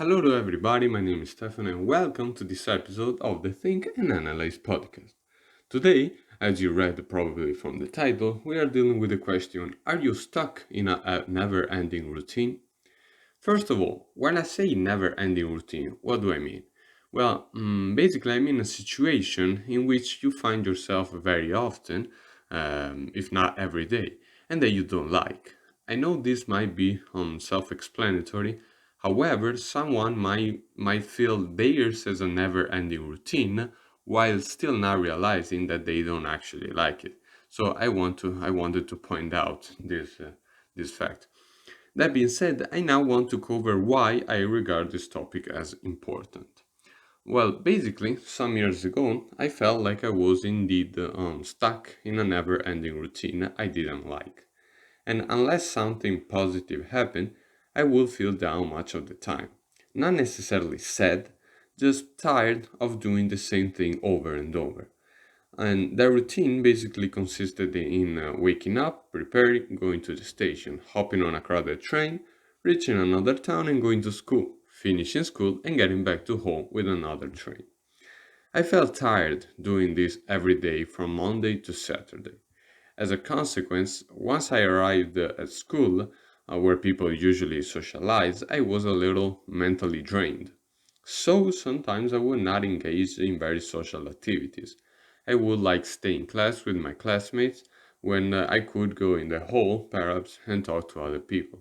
Hello to everybody, my name is Stefano and welcome to this episode of the Think and Analyze podcast. Today, as you read probably from the title, we are dealing with the question: are you stuck in a never ending routine? First of all, when I say never ending routine, what do I mean? Well, basically, I mean a situation in which you find yourself very often, if not every day, and that you don't like. I know this might be self explanatory, however, someone might feel theirs as a never ending routine while still not realizing that they don't actually like it. So I wanted to point out this fact. That being said, I now want to cover why I regard this topic as important. Well, basically, some years ago, I felt like I was indeed stuck in a never ending routine I didn't like. And unless something positive happened, I would feel down much of the time. Not necessarily sad, just tired of doing the same thing over and over. And that routine basically consisted in waking up, preparing, going to the station, hopping on a crowded train, reaching another town and going to school, finishing school and getting back to home with another train. I felt tired doing this every day from Monday to Saturday. As a consequence, once I arrived at school, where people usually socialize, I was a little mentally drained. So sometimes I would not engage in very social activities. I would like stay in class with my classmates when I could go in the hall, perhaps, and talk to other people.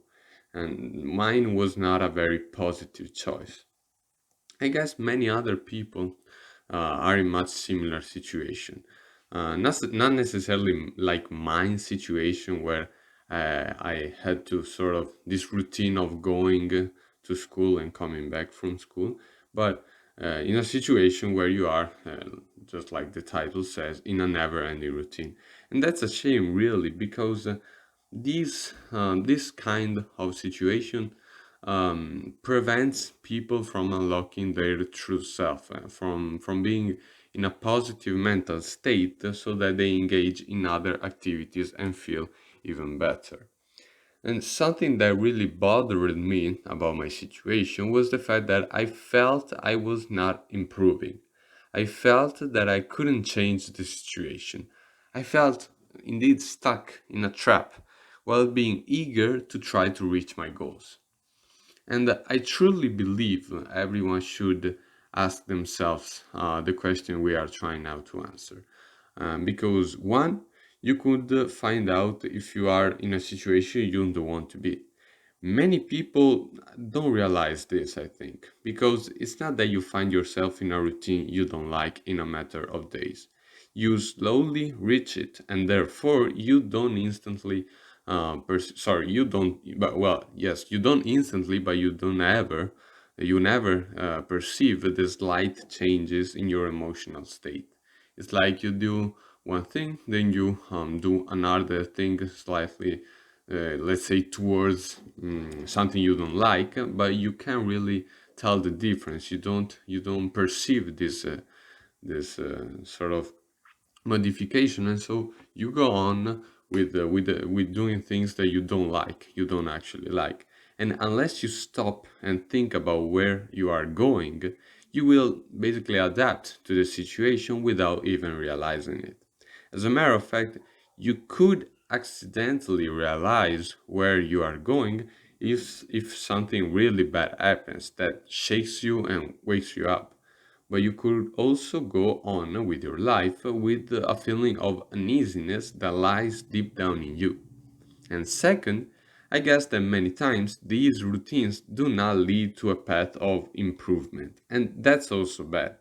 And mine was not a very positive choice. I guess many other people are in much similar situation. Not necessarily like mine situation where I had to sort of this routine of going to school and coming back from school, but in a situation where you are, just like the title says, in a never-ending routine. And that's a shame, really, because this kind of situation prevents people from unlocking their true self, from being in a positive mental state so that they engage in other activities and feel even better. And something that really bothered me about my situation was the fact that I felt I was not improving. I felt that I couldn't change the situation. I felt indeed stuck in a trap while being eager to try to reach my goals. And I truly believe everyone should ask themselves the question we are trying now to answer. Because one, you could find out if you are in a situation you don't want to be. Many people don't realize this, I think, because it's not that you find yourself in a routine you don't like in a matter of days. You slowly reach it, and therefore you don't instantly, sorry, you don't, but well, yes, you don't instantly, but you never perceive the slight changes in your emotional state. It's like you do one thing, then you do another thing slightly, let's say, towards something you don't like, but you can't really tell the difference. You don't perceive this sort of modification, and so you go on with doing things that you don't actually like. And unless you stop and think about where you are going, you will basically adapt to the situation without even realizing it. As a matter of fact, you could accidentally realize where you are going if something really bad happens that shakes you and wakes you up. But you could also go on with your life with a feeling of uneasiness that lies deep down in you. And second, I guess that many times these routines do not lead to a path of improvement, and that's also bad.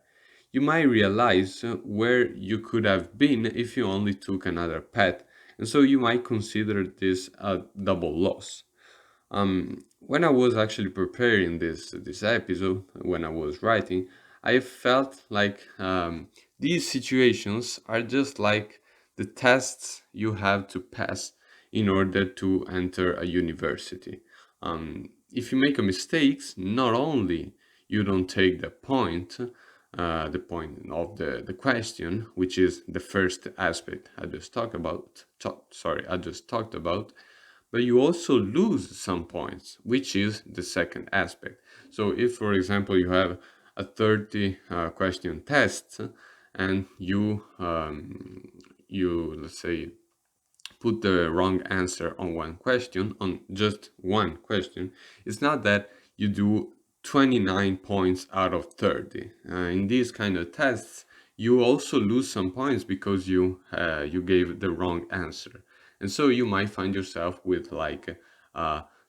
You might realize where you could have been if you only took another path, and so you might consider this a double loss. When I was actually preparing this episode, when I was writing, I felt like these situations are just like the tests you have to pass in order to enter a university. If you make a mistakes, not only you don't take the point of the question, which is the first aspect I just talked about. I just talked about, but you also lose some points, which is the second aspect. So if, for example, you have a 30 question test and you let's say put the wrong answer on one question, on just one question, it's not that you do 29 points out of 30. In these kind of tests, you also lose some points because you gave the wrong answer. And so you might find yourself with like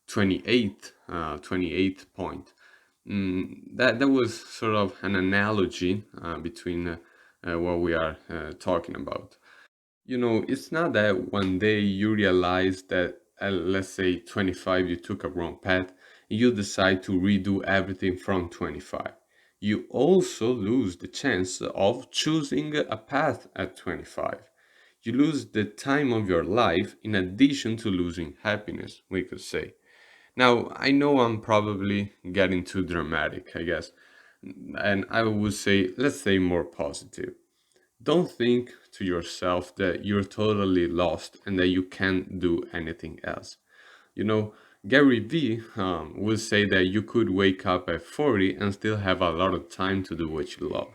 28 point. That was sort of an analogy between what we are talking about. It's not that one day you realize that at, let's say, 25, you took a wrong path, and you decide to redo everything from 25. You also lose the chance of choosing a path at 25. You lose the time of your life in addition to losing happiness, we could say. Now, I know I'm probably getting too dramatic, I guess, and I would say, let's say more positive. Don't think to yourself that you're totally lost and that you can't do anything else. You know, Gary Vee will say that you could wake up at 40 and still have a lot of time to do what you love.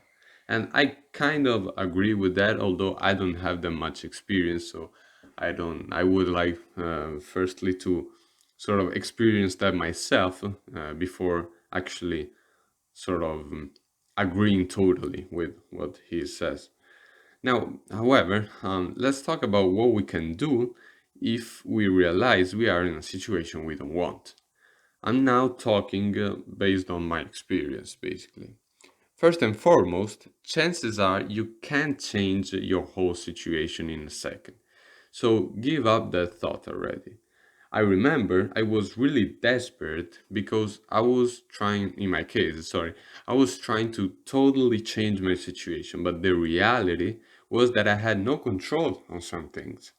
And I kind of agree with that, although I don't have that much experience. So I would like, firstly, to sort of experience that myself before actually sort of agreeing totally with what he says. Now, however, let's talk about what we can do if we realize we are in a situation we don't want. I'm now talking based on my experience, basically. First and foremost, chances are you can't change your whole situation in a second. So give up that thought already. I remember I was really desperate because I was trying, in my case, sorry, I was trying to totally change my situation, but the reality was that I had no control on some things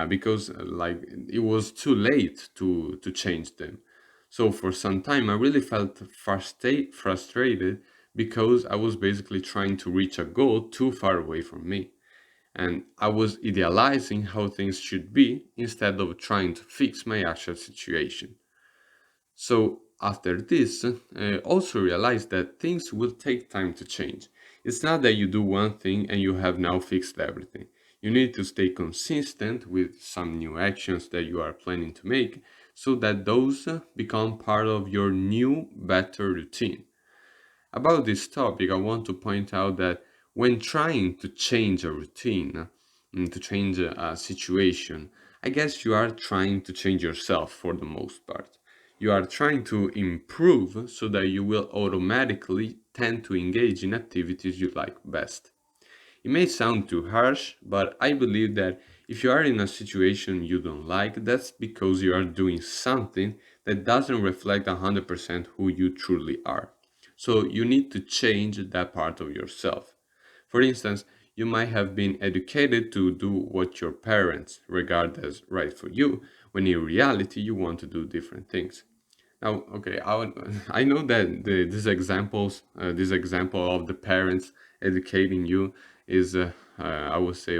because like it was too late to change them. So for some time, I really felt frustrated because I was basically trying to reach a goal too far away from me. And I was idealizing how things should be instead of trying to fix my actual situation. So after this, also realize that things will take time to change. It's not that you do one thing and you have now fixed everything. You need to stay consistent with some new actions that you are planning to make so that those become part of your new, better routine. About this topic, I want to point out that when trying to change a routine, to change a situation, I guess you are trying to change yourself for the most part. You are trying to improve so that you will automatically tend to engage in activities you like best. It may sound too harsh, but I believe that if you are in a situation you don't like, that's because you are doing something that doesn't reflect 100% who you truly are. So you need to change that part of yourself. For instance, you might have been educated to do what your parents regard as right for you, when in reality you want to do different things. Now, okay, I know that this example of the parents educating you is, I would say,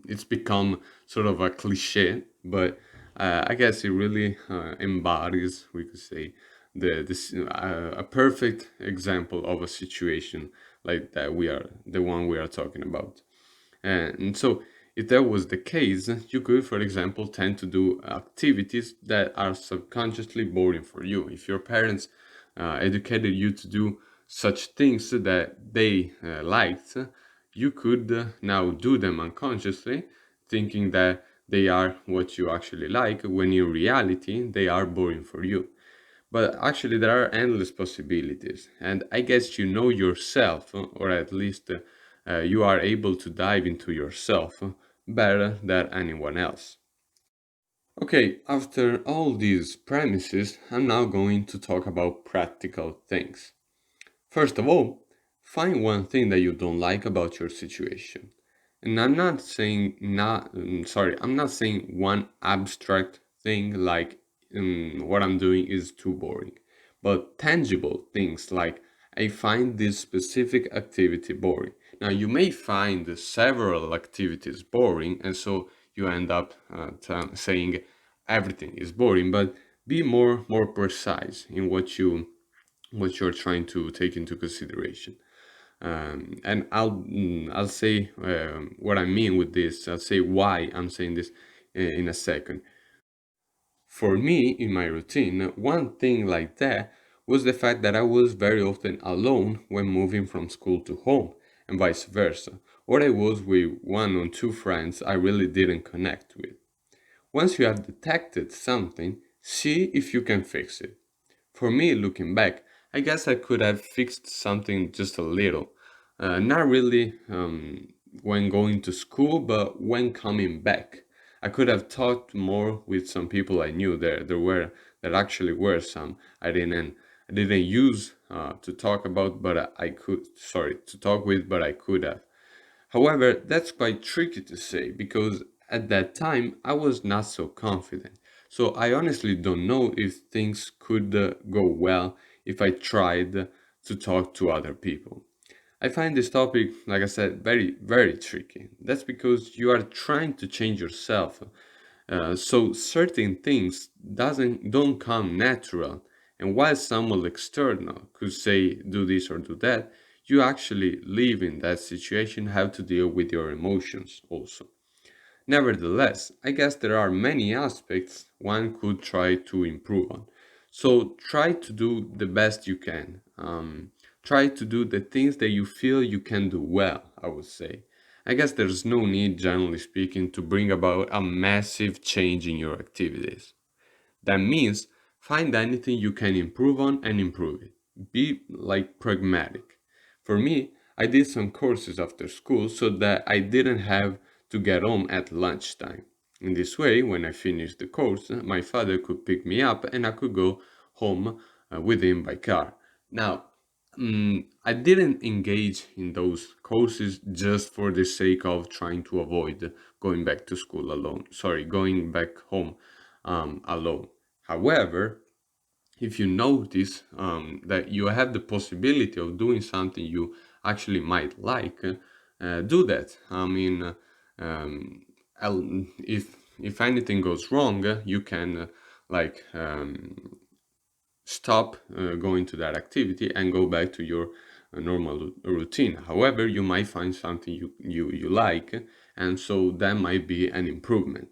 it's become sort of a cliche, but I guess it really embodies, we could say, a perfect example of a situation like that the one we are talking about. And so, if that was the case, you could, for example, tend to do activities that are subconsciously boring for you. If your parents educated you to do such things that they liked, you could now do them unconsciously, thinking that they are what you actually like, when in reality they are boring for you. But actually, there are endless possibilities, and I guess you know yourself, or at least you are able to dive into yourself better than anyone else. Okay, after all these premises, I'm now going to talk about practical things. First of all, find one thing that you don't like about your situation. And I'm not saying one abstract thing like what I'm doing is too boring, but tangible things like I find this specific activity boring. Now, you may find several activities boring, and so you end up saying everything is boring, but be more precise in what you're trying to take into consideration. And I'll say what I mean with this. I'll say why I'm saying this in a second. For me, in my routine, one thing like that was the fact that I was very often alone when moving from school to home, and vice versa, or I was with one or two friends I really didn't connect with. Once you have detected something, see if you can fix it. For me, looking back, I guess I could have fixed something just a little. Not really when going to school, but when coming back. I could have talked more with some people I knew. There actually were some I didn't use to talk about, but I could sorry to talk with, but I could have. However, that's quite tricky to say because at that time I was not so confident. So I honestly don't know if things could go well if I tried to talk to other people. I find this topic, like I said, very tricky. That's because you are trying to change yourself, so certain things don't come natural. And while someone external could say do this or do that, you actually live in that situation, have to deal with your emotions also. Nevertheless, I guess there are many aspects one could try to improve on. So try to do the best you can. Try to do the things that you feel you can do well, I would say. I guess there's no need, generally speaking, to bring about a massive change in your activities. That means find anything you can improve on and improve it. Be like pragmatic. For me, I did some courses after school so that I didn't have to get home at lunchtime. In this way, when I finished the course, my father could pick me up and I could go home with him by car. Now, I didn't engage in those courses just for the sake of trying to avoid going back to school alone. Sorry, going back home alone. However, if you notice that you have the possibility of doing something you actually might like, do that. I mean, if anything goes wrong, you can like stop going to that activity and go back to your normal routine. However, you might find something you like, and so that might be an improvement.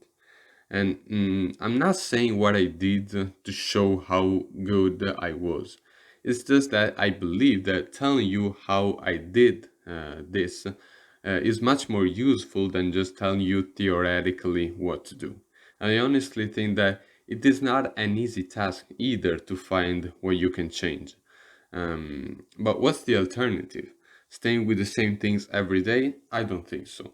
And I'm not saying what I did to show how good I was. It's just that I believe that telling you how I did this is much more useful than just telling you theoretically what to do. I honestly think that it is not an easy task either to find what you can change. But what's the alternative? Staying with the same things every day? I don't think so.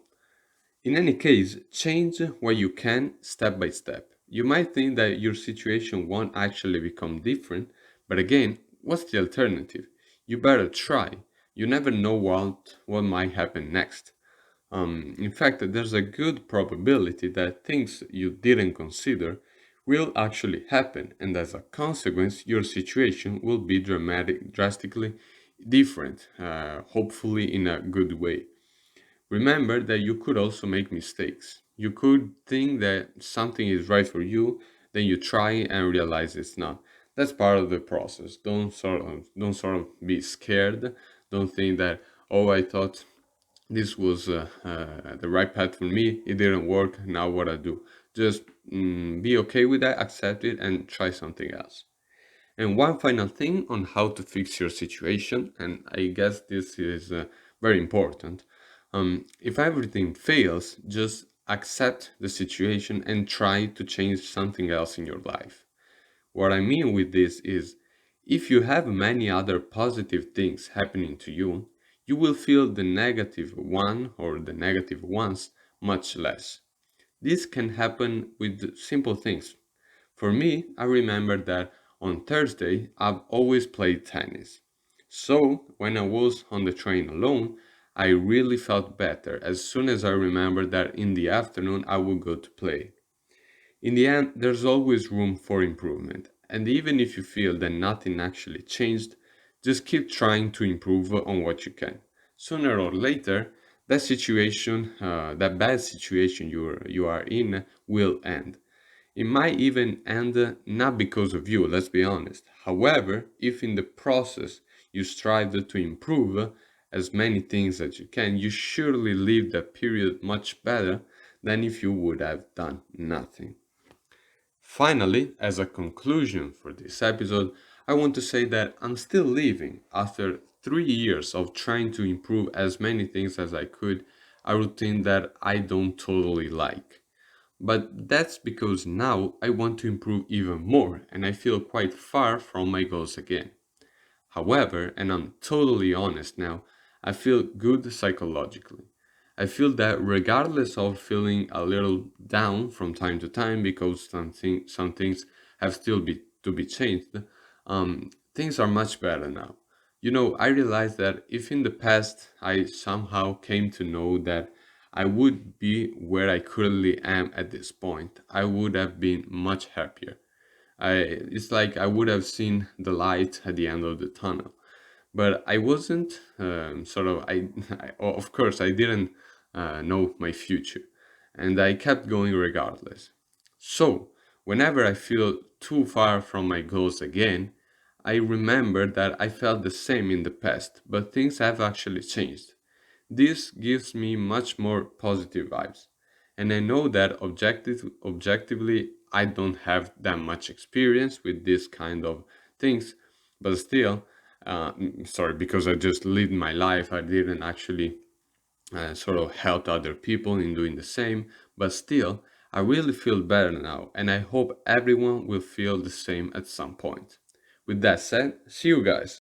In any case, change what you can step by step. You might think that your situation won't actually become different, but again, what's the alternative? You better try. You never know what might happen next. In fact, there's a good probability that things you didn't consider will actually happen, and as a consequence, your situation will be drastically different, hopefully in a good way. Remember that you could also make mistakes. You could think that something is right for you, then you try and realize it's not. That's part of the process. Don't sort of be scared. Don't think that, oh, I thought this was the right path for me. It didn't work. Now what I do? Just be okay with that, accept it, and try something else. And one final thing on how to fix your situation, and I guess this is very important. If everything fails, just accept the situation and try to change something else in your life. What I mean with this is if you have many other positive things happening to you, you will feel the negative one or the negative ones much less. This can happen with simple things. For me, I remember that on Thursday I've always played tennis. So when I was on the train alone, I really felt better as soon as I remembered that in the afternoon I would go to play. In the end, there's always room for improvement, and even if you feel that nothing actually changed, just keep trying to improve on what you can. Sooner or later, that situation, that bad situation you are in, will end. It might even end not because of you, let's be honest. However, if in the process you strive to improve as many things as you can, you surely leave that period much better than if you would have done nothing. Finally, as a conclusion for this episode, I want to say that I'm still living after 3 years of trying to improve as many things as I could, a routine that I don't totally like. But that's because now I want to improve even more and I feel quite far from my goals again. However, and I'm totally honest now, I feel good psychologically. I feel that regardless of feeling a little down from time to time because some things have still to be changed, things are much better now. You know, I realized that if in the past I somehow came to know that I would be where I currently am at this point, I would have been much happier. It's like I would have seen the light at the end of the tunnel, but I wasn't sort of of course I didn't know my future, and I kept going regardless. So whenever I feel too far from my goals again, I remember that I felt the same in the past, but things have actually changed. This gives me much more positive vibes. And I know that objectively, I don't have that much experience with this kind of things, but still, sorry, because I just lived my life, I didn't actually sort of help other people in doing the same, but still, I really feel better now, and I hope everyone will feel the same at some point. With that said, see you guys.